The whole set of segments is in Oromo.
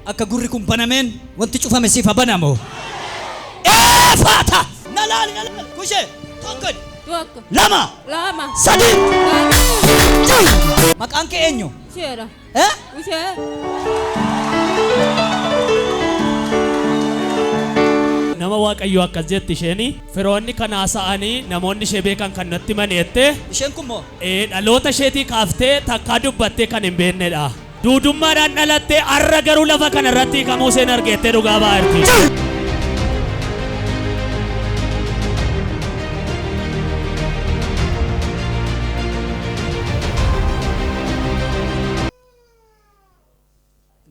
akka gurri kun banameen wanti cufame siif banamu. Faata nalaali kushee tokko lama sadi maqaan kee eenyu? Usheera. Ushee. Nama Waaqayyo akkas jetti isheen firoonni kan haasa'anii namoonni ishee beekan kan natti maneette isheen kun moo dhaloota isheetii kaaftee takkaa dubbattee kan hin beennedha. Duudummaadhaan dhalattee arra garuu lafa kana irratti kamuu seen argeettee dhugaa baa'erti.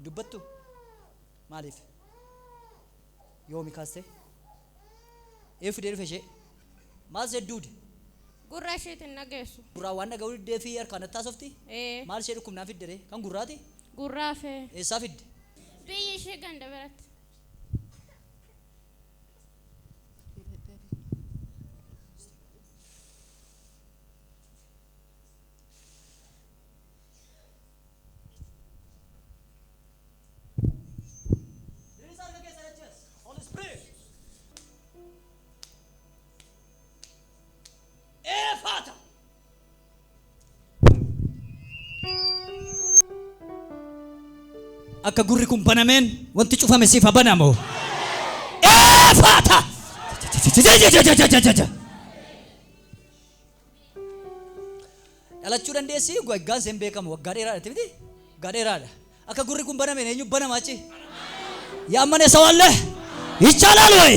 dubbattu maaliif yoomi kaastee fidee dhufe ishee maal sedduude Gurra isheetiin nageessu. gurraa waan dhaga'uu diddee fi harkaan attaasofti maal ishee dhukkubnaa fiddere kan gurraati Gurraa fee. eessaa fidde Biyyi ishee ganda biratti. akka gurri kun banameen wanti cufame siif banamu. Faata dhalachuu dandeessi waggaan seen beekamu waggaa dheeraadha miti waggaa dheeraadha akka gurri kun banameen eenyu banamaachi yaamane sawallee ይቻላል ወይ?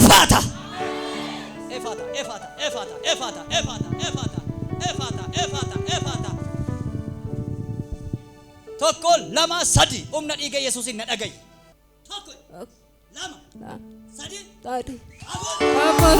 Faata tokko lama sadi umna dhiiga Yesuusin na dhagayi. Tokko lama sadi Afur.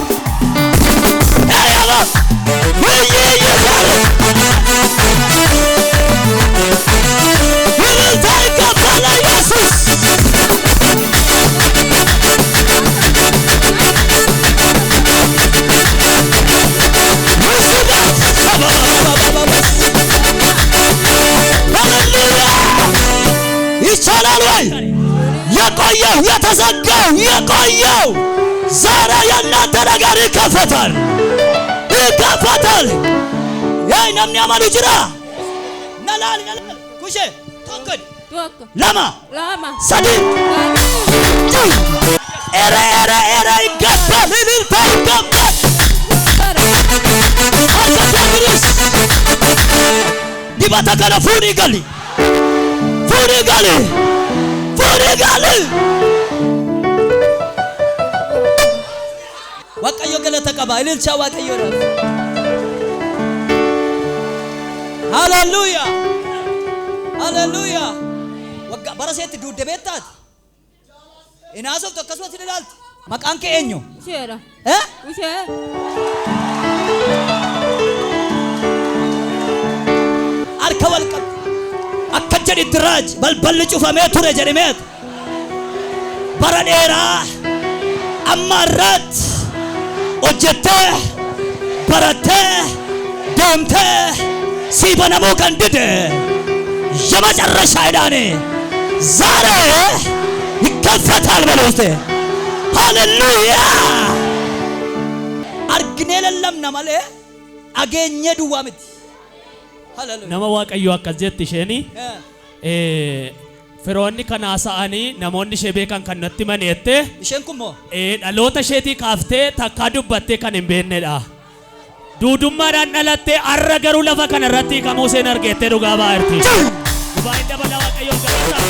ይቻላል ወይ? የቆየው የተዘጋው የቆየው ዛሬ የእናንተ ነገር ይከፈታል። ያይ ነምኒ አማኑ ጅራ ነላል ኩሼ tokko lama sadi era ይገባል እልልታ ይገባል dibata kana fuudhii gali Waaqayyo galata qaba ililcha Waaqayyoodhaaf. Hallelujah waggaa bara seetti duudde beektaati inaasoftu akkasumatti ni ilaalti maqaan kee eenyu? Usheera. Ushee. harka wal qabdi akka jedhitti raaj balballi cufamee ture jedhameet bara dheeraa amma irratti hojjettee barattee deemtee sii banamuu kan dide የመጨረሻ ዕዳኔ ዛሬ ይከፈታል በለው እስቲ ሃሌሉያ argine lellamna malee ageenye duwwaa miti ሃሌሉያ Nama Waaqayyo akkas jetti isheen firoonni kan haasa'anii namoonni ishee beekan kan natti maneette isheen kun moo dhaloota isheetii kaaftee takkaa dubbattee kan hin beennedha. Duudummaadhaan dhalattee arra garuu lafa kana irratti kamuu seen argeettee dhugaa baa'erti. Baay'ee dabala Waaqayyoon galata.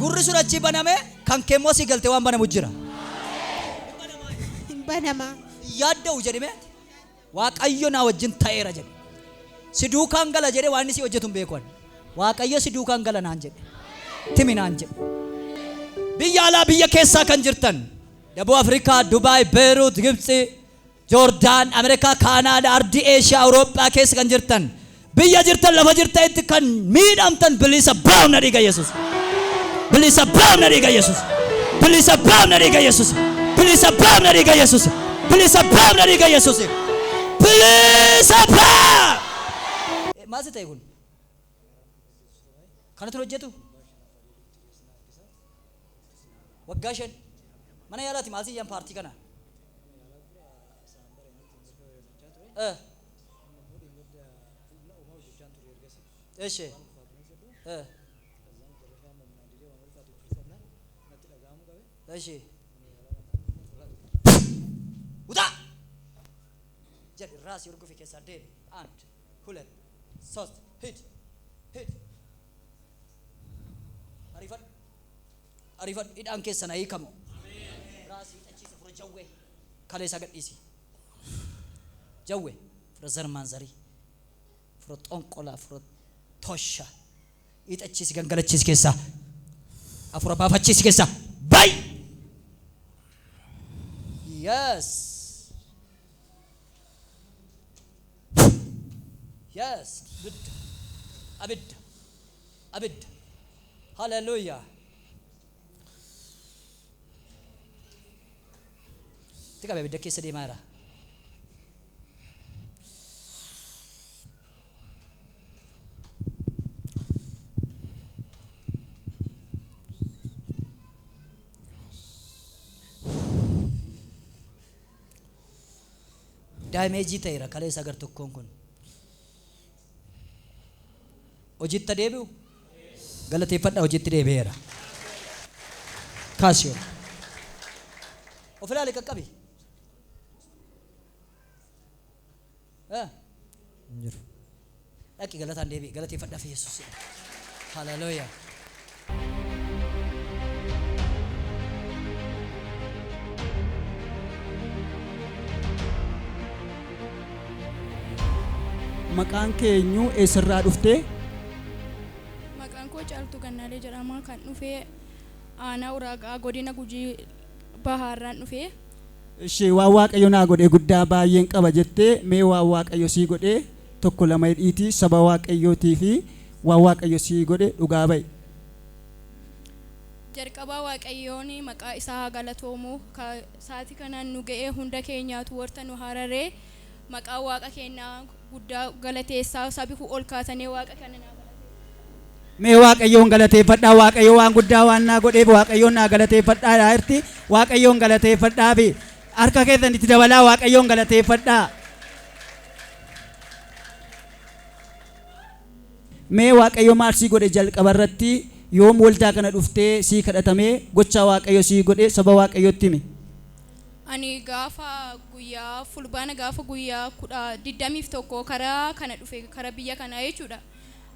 gurri sun achi baname kan keemmoo si galtee waan banamu jira. Banama. Yaadda'u jedhime Waaqayyo na wajjin ta'eera jedhe si duukaan gala jedhe waan inni si hojjetu hin beeku Waaqayyo si duukaan gala naan jedhe timi naan jedhe. Biyya alaa biyya keessaa kan jirtan Daboo Afrikaa, Dubaay, Beirut, Gibxi, Joordaan, Ameerikaa, Kaanaadaa, Ardii Eeshiyaa, Awurooppaa keessa kan jirtan, biyya jirtan, lafa jirtanitti kan miidhamtan bilisa baafna dhiiga Yesuus. Bilisa baafna dhiiga Yesuus. Bilisa baafna dhiiga Yesuus. Bilisa baafna dhiiga Yesuus. Bilisa baafna dhiiga Yesuus. Bilisa baaf. Maal ta'e kun? Kanatu hojjetu? Waggaa shan mana yaalaati maal siyyaan paartii kana? Eeshe eeshe utaa jedhi raasii urgufi keessaa deemi and hulet sost hit arifat hidhaan keessan hiikamu raasii hidhachiisa fura jawwee kalee isaa gadhiisi jawwee fura zarmaan zarii fura xonqolaa fura tosha hidhachiisi gangalachiisi keessaa afura baafachiisi keessaa bay yes yes abidda hallelujah tika abidda keessa deemaa jira daameejii ta'eera kaleessa agar tokkoon kun hojiitti deebi'u galateeffadhaa hojiitti deebi'eera kaasiyoon of ilaali qaqqabi dhaqi galataan deebi'i galateeffadhaaf Yesuus haleluuyaa maqaan keenyu eessarraa dhuftee? Maqaan koo Caaltuu Gannaalee jedhama kan dhufee aanaa Uraagaa godina Gujii Bahaarraan dhufee. Ishee waan Waaqayyo naa godhee guddaa baay'een qaba jettee mee waan Waaqayyo sii godhee tokko lama hidhiitii saba Waaqayyootii fi waan Waaqayyo sii godhe dhugaa ba'i. Jalqabaa Waaqayyoon maqaa isaa galatoomu saatii kanaan nu ga'ee hunda keenyaatu warta nu hararee maqaa Waaqa keenyaa guddaa galateessaa sabi ol kaatanii Waaqa kana naa mee Waaqayyoon galateeffadhaa Waaqayyo waan guddaa waan naa godheef Waaqayyoon naa galateeffadhaa jirti Waaqayyoon galateeffadhaa fi harka keessan itti dabalaa Waaqayyoon galateeffadhaa. Mee Waaqayyo maal sii godhe jalqaba irratti yoom waldaa kana dhuftee sii kadhatamee gocha Waaqayyo sii godhe saba Waaqayyootti himi. Ani gaafa guyyaa fulbaana gaafa guyyaa 21 karaa kana dhufe karaa biyya kanaa jechuudha.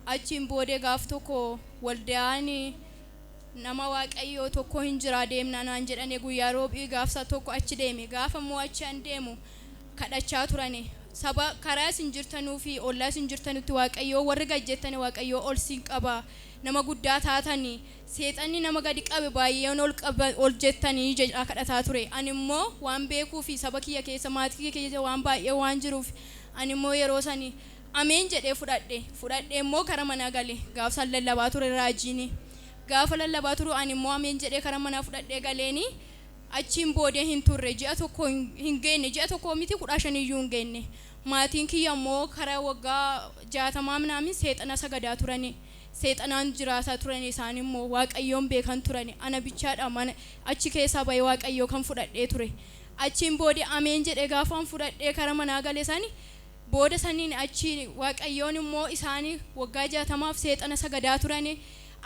Achiin boodee gaaf tokko waldaan nama Waaqayyoo tokko hin jira deemna naan jedhane guyyaa roobii gaafsa tokko achi deeme gaafa immoo achi an deemu kadhachaa turane saba karaa isin jirtanuu fi ollaa isin jirtanutti Waaqayyoo warri gajjettani Waaqayyoo ol siin qaba nama guddaa taatani seexanni nama gadi qabe baay'een ol jettanii jedha kadhataa ture. Ani immoo waan beekuu fi saba kiyya keessa maatii kiyya keessa waan baay'ee waan jiruuf ani immoo yeroo sanii ameen jedhee fudhadhee immoo kara manaa gale gaafsa lallabaa ture raajiini gaafa lallabaa turu ani immoo ameen jedhee kara manaa fudhadhee galeeni achiin boodee hin turre ji'a tokko hin geenne ji'a tokko miti 15 iyyuu hin geenne maatiin kiyya immoo kara waggaa 60 minaamin seexana sagadaa turani seexanaan jiraataa turan isaan immoo Waaqayyoon beekan turani ana bichaadha mana achi keessaa baay'ee Waaqayyoo kan fudhadhee ture achiin boodee ameen jedhee gaafaan fudhadhee kara manaa gale sani booda saniin achi Waaqayyoon immoo isaanii waggaa 60 seexana sagadaa turani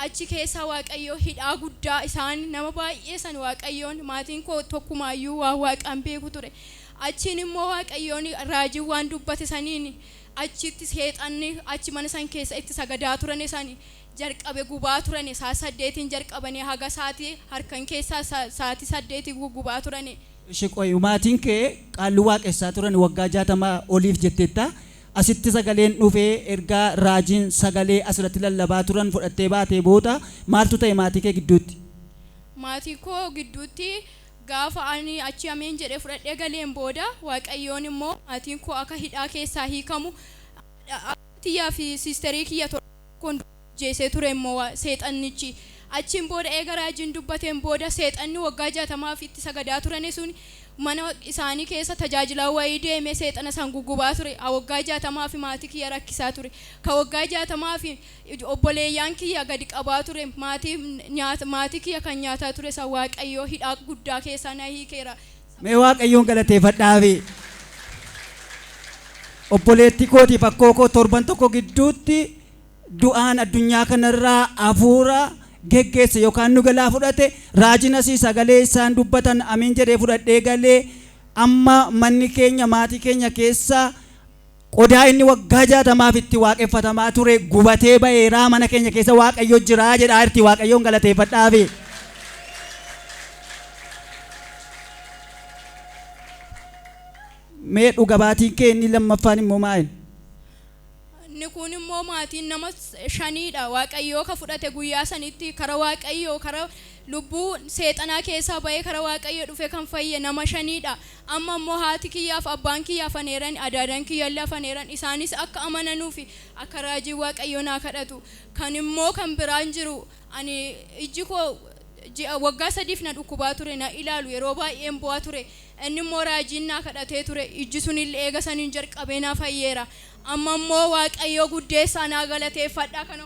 achi keessaa Waaqayyoo hidhaa guddaa isaan nama baay'ee san Waaqayyoon maatiin koo tokkumaayyuu waa Waaqaan beeku ture achiin immoo Waaqayyoon raajii waan dubbate saniin achitti seexanni achi mana san keessa itti sagadaa turan isaan jalqabe gubaa turan isaa 8 jalqabanii haga saatii harkan keessaa saatii 8 gubaa turan. Shiqoy maatiin kee qaallu waaqessaa turan waggaa 60 oliif jetteetta asitti sagaleen dhufee ergaa raajiin sagalee asirratti lallabaa turan fudhattee baatee booda maaltu ta'e maatii kee gidduutti? Maatii koo gidduutti gaafa ani achi ameen jedhee fudhadhee galeen booda waaqayyoon immoo maatiin koo akka hidhaa keessaa hiikamu tiyyaa fi siisterii kiyya tokkoon jeesee ture immoo seexannichi achiin booda eega raajiin dubbateen booda seexanni waggaa 60 itti sagadaa turani sun mana isaanii keessa tajaajilaa wayii deemee seexana san gugubaa ture waggaa 60 fi maatii kiyya rakkisaa ture ka waggaa 60 fi obboleeyyaan kiyya gadi qabaa ture maatii kiyya kan nyaataa ture san waaqayyoo hidhaa guddaa keessaa na hiikeera. Mee waaqayyoon galateeffadhaafi. Obboleetti kootiif akkoo koo torban tokko gidduutti du'aan addunyaa kanarraa hafuura geggeesse yookaan nu galaa fudhate raajina si sagalee isaan dubbatan amiin jedhee fudhadhee galee amma manni keenya maatii keenya keessa qodaa inni waggaa 60 itti waaqeffatamaa ture gubatee ba'eeraa mana keenya keessa waaqayyo jiraa jedhaa irti waaqayyoon galateeffadhaafi. Mee dhugabaatiin kee inni lammaffaan immoo maal? Nikun immoo maatiin nama 5dha waaqayyoo ka fudhate guyyaa sanitti kara waaqayyoo kara lubbuu seexanaa keessaa ba'ee kara waaqayyoo dhufe kan fayye nama 5dha amma immoo haati kiyyaaf abbaan kiyyaa faneeran adaadan kiyyallee faneeran isaanis akka amananuu fi akka raajii waaqayyoo naa kadhatu kan immoo kan biraan jiru ani ijji koo waggaa 3 na dhukkubaa ture na ilaalu yeroo baay'een bu'aa ture inni immoo raajiin naa kadhatee ture ijji sunillee eega saniin jalqabee naa fayyeera. Amma immoo waaqayyoo guddeessaa naa galateeffadhaa kana.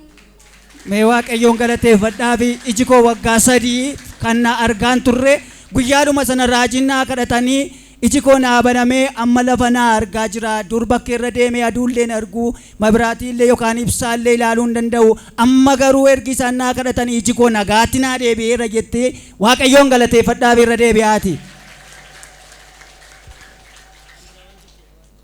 Mee waaqayyoon galateeffadhaa fi iji koo waggaa 3 kan na argaan turre guyyaadhuma sana raajiin naa kadhatanii iji koo naa banamee amma lafa naa argaa jira dur bakka irra deemee aduullee arguu mabiraatiillee yookaan ibsaallee ilaaluu hin danda'u amma garuu ergi isaan naa kadhatanii iji koo nagaatti naa deebi'eera jettee waaqayyoon galateeffadhaa irra deebi'aati.